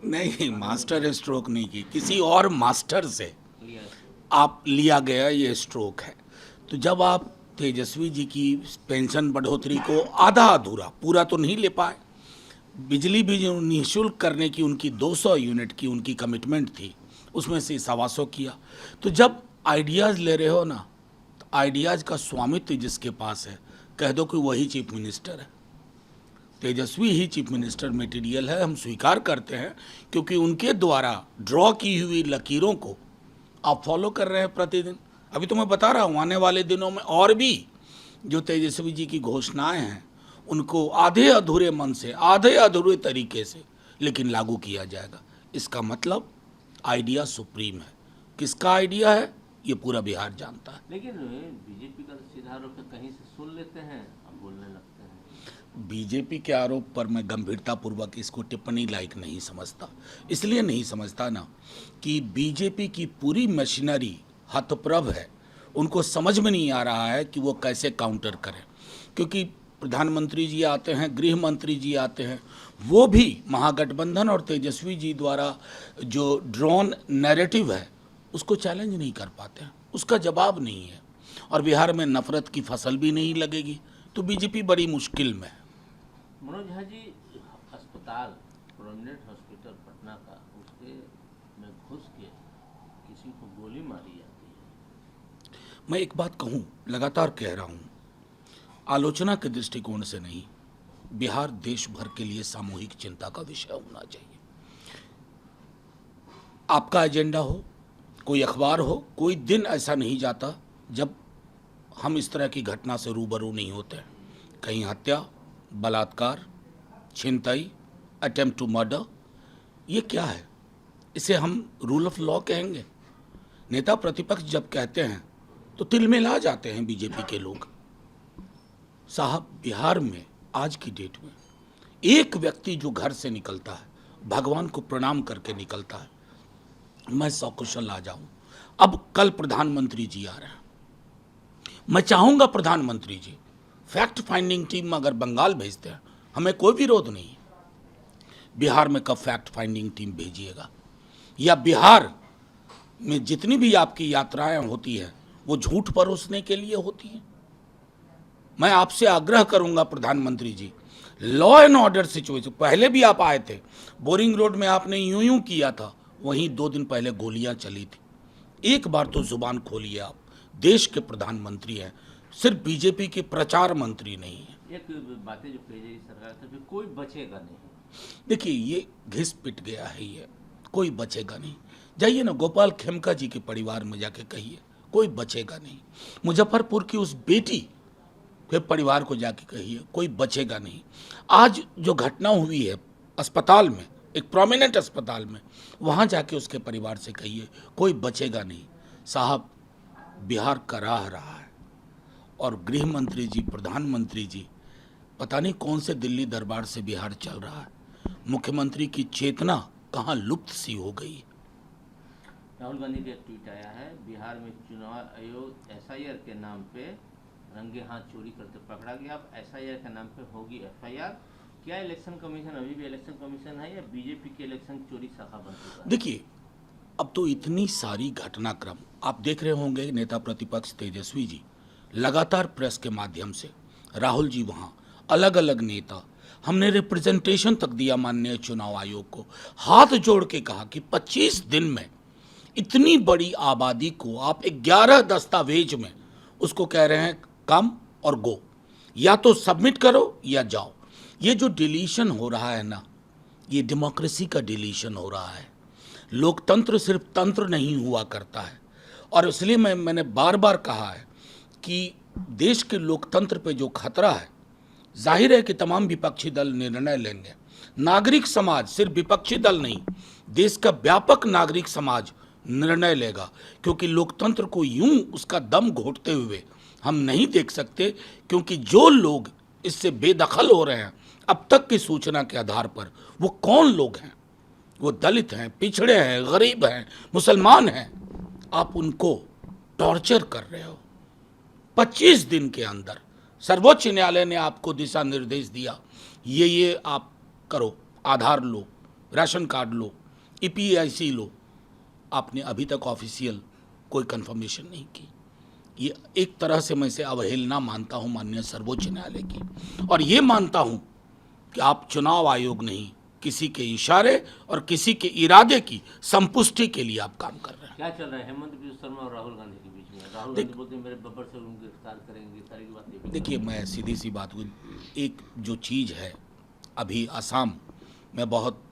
नहीं, master stroke नहीं की, किसी और मास्टर से आप लिया गया ये स्ट्रोक है। तो जब आप तेजस्वी जी की पेंशन बढ़ोतरी को आधा अधूरा, पूरा तो नहीं ले पाए, बिजली भी जो निःशुल्क करने की उनकी 200 यूनिट की उनकी कमिटमेंट थी, उसमें से 125 किया। तो जब आइडियाज़ ले रहे हो ना, तो आइडियाज़ का स्वामित्व जिसके पास है, कह दो कि वही चीफ मिनिस्टर है। तेजस्वी ही चीफ मिनिस्टर मटेरियल है, हम स्वीकार करते हैं, क्योंकि उनके द्वारा ड्रॉ की हुई लकीरों को आप फॉलो कर रहे हैं प्रतिदिन। अभी तो मैं बता रहा हूँ, आने वाले दिनों में और भी जो तेजस्वी जी की घोषणाएं हैं उनको आधे अधूरे मन से, आधे अधूरे तरीके से लेकिन लागू किया जाएगा। इसका मतलब आइडिया सुप्रीम है। किसका आइडिया है ये पूरा बिहार जानता है। लेकिन बीजेपी का तो सीधा आरोप है, कहीं से सुन लेते हैं अब बोलने लगते हैं। बीजेपी के आरोप पर मैं गंभीरतापूर्वक इसको टिप्पणी लायक नहीं समझता। इसलिए नहीं समझता ना कि बीजेपी की पूरी मशीनरी हतप्रभ है, उनको समझ में नहीं आ रहा है कि वो कैसे काउंटर करें। क्योंकि प्रधानमंत्री जी आते हैं, गृह मंत्री जी आते हैं, वो भी महागठबंधन और तेजस्वी जी द्वारा जो ड्रोन नैरेटिव है उसको चैलेंज नहीं कर पाते हैं, उसका जवाब नहीं है, और बिहार में नफरत की फसल भी नहीं लगेगी। तो बीजेपी बड़ी मुश्किल में है। मनोज झा जी, अस्पताल प्रोमिनेंट हॉस्पिटल पटना का, उसके में घुस के किसी को गोली मारी जाती है। मैं एक बात कहूं, लगातार कह रहा हूं, आलोचना के दृष्टिकोण से नहीं, बिहार देश भर के लिए सामूहिक चिंता का विषय होना चाहिए। आपका एजेंडा हो, कोई अखबार हो, कोई दिन ऐसा नहीं जाता जब हम इस तरह की घटना से रूबरू नहीं होते। कहीं हत्या, बलात्कार, छिनतई, अटेम्प्ट टू मर्डर, ये क्या है? इसे हम रूल ऑफ लॉ कहेंगे? नेता प्रतिपक्ष जब कहते हैं तो तिलमिला जाते हैं बीजेपी के लोग। साहब, बिहार में आज की डेट में एक व्यक्ति जो घर से निकलता है भगवान को प्रणाम करके निकलता है, मैं सकुशल आ जाऊं। अब कल प्रधानमंत्री जी आ रहे हैं, मैं चाहूंगा प्रधानमंत्री जी फैक्ट फाइंडिंग टीम अगर बंगाल भेजते हैं, हमें कोई विरोध नहीं है। बिहार में कब फैक्ट फाइंडिंग टीम भेजिएगा? या बिहार में जितनी भी आपकी यात्राएं होती हैं वो झूठ परोसने के लिए होती हैं? मैं आपसे आग्रह करूंगा प्रधानमंत्री जी, लॉ एंड ऑर्डर सिचुएशन, पहले भी आप आए थे, बोरिंग रोड में आपने यूं यूं किया था, वहीं 2 दिन पहले गोलियां चली थी। एक बार तो जुबान खोलिए, आप देश के प्रधानमंत्री हैं, सिर्फ बीजेपी के प्रचार मंत्री नहीं हैं। एक बातें जो कही जाएगी सरकार से, फिर कोई बचेगा नहीं। देखिए, ये घिस पिट गया है, ये कोई बचेगा नहीं। जाइए ना गोपाल खेमका जी के परिवार में जाके कहिए, कोई बचेगा नहीं। मुजफ्फरपुर की उस बेटी के परिवार को जाके कहिए, कोई बचेगा नहीं। आज जो घटना हुई है अस्पताल में, एक प्रोमिनेंट अस्पताल में, वहाँ जाके उसके परिवार से कहिए, कोई बचेगा नहीं। साहब, बिहार कराह रहा है, और गृह मंत्री जी, प्रधानमंत्री जी, पता नहीं कौन से दिल्ली दरबार से बिहार चल रहा है। मुख्यमंत्री की चेतना कहाँ लुप्त सी हो गई। राहुल गांधी का एक ट्वीट आया है, बिहार में चुनाव आयोग एसआईआर के नाम पे रंगे हाथ चोरी करते पकड़ा गया। अब एसआईआर के नाम पे होगी एफआईआर। क्या इलेक्शन कमीशन अभी भी इलेक्शन कमीशन है या बीजेपी की इलेक्शन चोरी शाखा बन चुका है? देखिए, अब तो इतनी सारी घटनाक्रम आप देख रहे होंगे, नेता प्रतिपक्ष तेजस्वी जी लगातार प्रेस के माध्यम से, राहुल जी वहाँ, अलग अलग नेता, हमने रिप्रेजेंटेशन तक दिया माननीय चुनाव आयोग को, हाथ जोड़ के कहा कि 25 दिन में इतनी बड़ी आबादी को आप 11 दस्तावेज में उसको कह रहे हैं कम और गो, या तो सबमिट करो या जाओ। ये जो डिलीशन हो रहा है ना, ये डेमोक्रेसी का डिलीशन हो रहा है। लोकतंत्र सिर्फ तंत्र नहीं हुआ करता है, और इसलिए मैंने बार बार कहा है कि देश के लोकतंत्र पे जो खतरा है, जाहिर है कि तमाम विपक्षी दल निर्णय लेंगे, नागरिक समाज, सिर्फ विपक्षी दल नहीं, देश का व्यापक नागरिक समाज निर्णय लेगा, क्योंकि लोकतंत्र को यूं उसका दम घोटते हुए हम नहीं देख सकते। क्योंकि जो लोग इससे बेदखल हो रहे हैं अब तक की सूचना के आधार पर, वो कौन लोग हैं? वो दलित हैं, पिछड़े हैं, गरीब हैं, मुसलमान हैं। आप उनको टॉर्चर कर रहे हो। 25 दिन के अंदर सर्वोच्च न्यायालय ने आपको दिशा निर्देश दिया, ये आप करो, आधार लो, राशन कार्ड लो, EPIC लो, आपने अभी तक ऑफिशियल कोई कंफर्मेशन नहीं की। ये एक तरह से मैं इसे अवहेलना मानता हूं माननीय सर्वोच्च न्यायालय की, और ये मानता हूं कि आप चुनाव आयोग नहीं, किसी के इशारे और किसी के इरादे की संपुष्टि के लिए आप काम कर रहे हैं। क्या चल रहा है हेमंत बिस्वा शर्मा और राहुल गांधी के बीच में? राहुल गांधी बोलते हैं मेरे बब्बर से उनको गिरफ्तार करेंगे, सारी बातें। देखिए, मैं सीधी सी बात हुई, एक जो चीज़ है, अभी असम में बहुत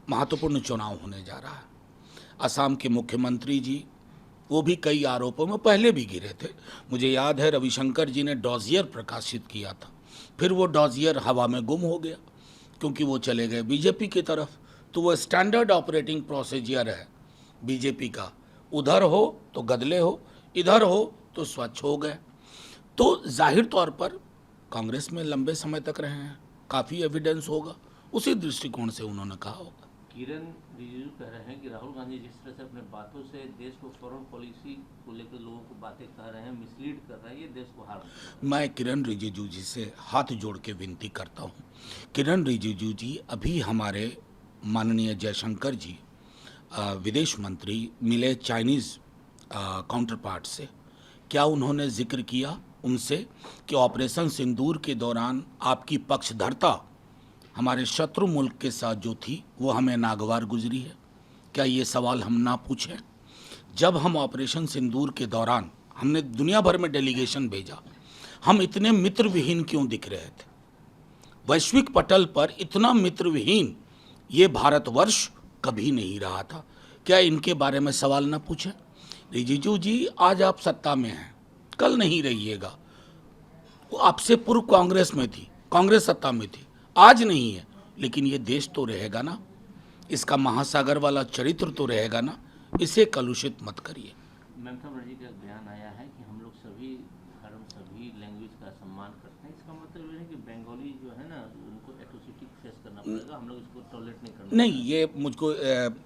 महत्वपूर्ण चुनाव होने जा रहा है। असम के मुख्यमंत्री जी, वो भी कई आरोपों में पहले भी गिरे थे। मुझे याद है रविशंकर जी ने डॉजियर प्रकाशित किया था, फिर वो डॉजियर हवा में गुम हो गया क्योंकि वो चले गए बीजेपी की तरफ। तो वो स्टैंडर्ड ऑपरेटिंग प्रोसीजर है बीजेपी का, उधर हो तो गदले हो, इधर हो तो स्वच्छ हो गए। तो जाहिर तौर पर कांग्रेस में लंबे समय तक रहे हैं, काफ़ी एविडेंस होगा, उसी दृष्टिकोण से उन्होंने कहा होगा। किरण रिजिजू कह रहे हैं कि राहुल गांधी जिस तरह से अपने बातों से देश को फॉरेन पॉलिसी को लेकर लोगों को बातें कह रहे हैं, मिसलीड कर रहे हैं, ये देश को हार। मैं किरण रिजिजू जी से हाथ जोड़ के विनती करता हूँ, किरण रिजिजू जी, अभी हमारे माननीय जयशंकर जी विदेश मंत्री मिले चाइनीज़ काउंटर पार्ट से, क्या उन्होंने जिक्र किया उनसे कि ऑपरेशन सिंदूर के दौरान आपकी पक्षधरता हमारे शत्रु मुल्क के साथ जो थी वो हमें नागवार गुजरी है? क्या ये सवाल हम ना पूछें? जब हम ऑपरेशन सिंदूर के दौरान हमने दुनिया भर में डेलीगेशन भेजा, हम इतने मित्रविहीन क्यों दिख रहे थे? वैश्विक पटल पर इतना मित्रविहीन ये भारतवर्ष कभी नहीं रहा था। क्या इनके बारे में सवाल ना पूछें? रिजिजू जी, आज आप सत्ता में हैं, कल नहीं रहिएगा। वो आपसे पूर्व कांग्रेस में थी, कांग्रेस सत्ता में थी, आज नहीं है, लेकिन ये देश तो रहेगा ना, इसका महासागर वाला चरित्र तो रहेगा ना, इसे कलुषित मत करिए। ममता बनर्जी का बयान आया है कि हम लोग सभी धर्म, सभी लैंग्वेज का सम्मान करते हैं। इसका मतलब ये है कि बंगाली जो है ना, उनको एट्रोसिटी फेस करना पड़ेगा, हम लोग इसको टॉलरेट नहीं करना। नहीं, ये मुझको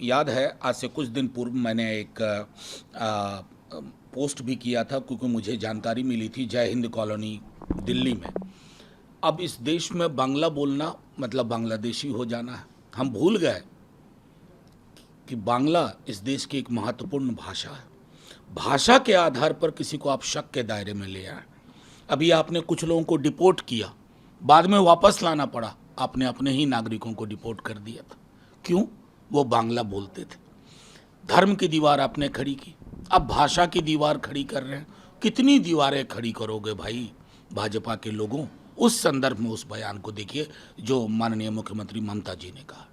याद है, आज से कुछ दिन पूर्व मैंने एक पोस्ट भी किया था, क्योंकि मुझे जानकारी मिली थी जय हिंद कॉलोनी दिल्ली में। अब इस देश में बांग्ला बोलना मतलब बांग्लादेशी हो जाना है। हम भूल गए कि बांग्ला इस देश की एक महत्वपूर्ण भाषा है। भाषा के आधार पर किसी को आप शक के दायरे में ले आए। अभी आपने कुछ लोगों को डिपोर्ट किया, बाद में वापस लाना पड़ा, आपने अपने ही नागरिकों को डिपोर्ट कर दिया था। क्यों? वो बांग्ला बोलते थे। धर्म की दीवार आपने खड़ी की, अब भाषा की दीवार खड़ी कर रहे हैं। कितनी दीवारें खड़ी करोगे भाई भाजपा के लोगों? उस संदर्भ में उस बयान को देखिए जो माननीय मुख्यमंत्री ममता जी ने कहा।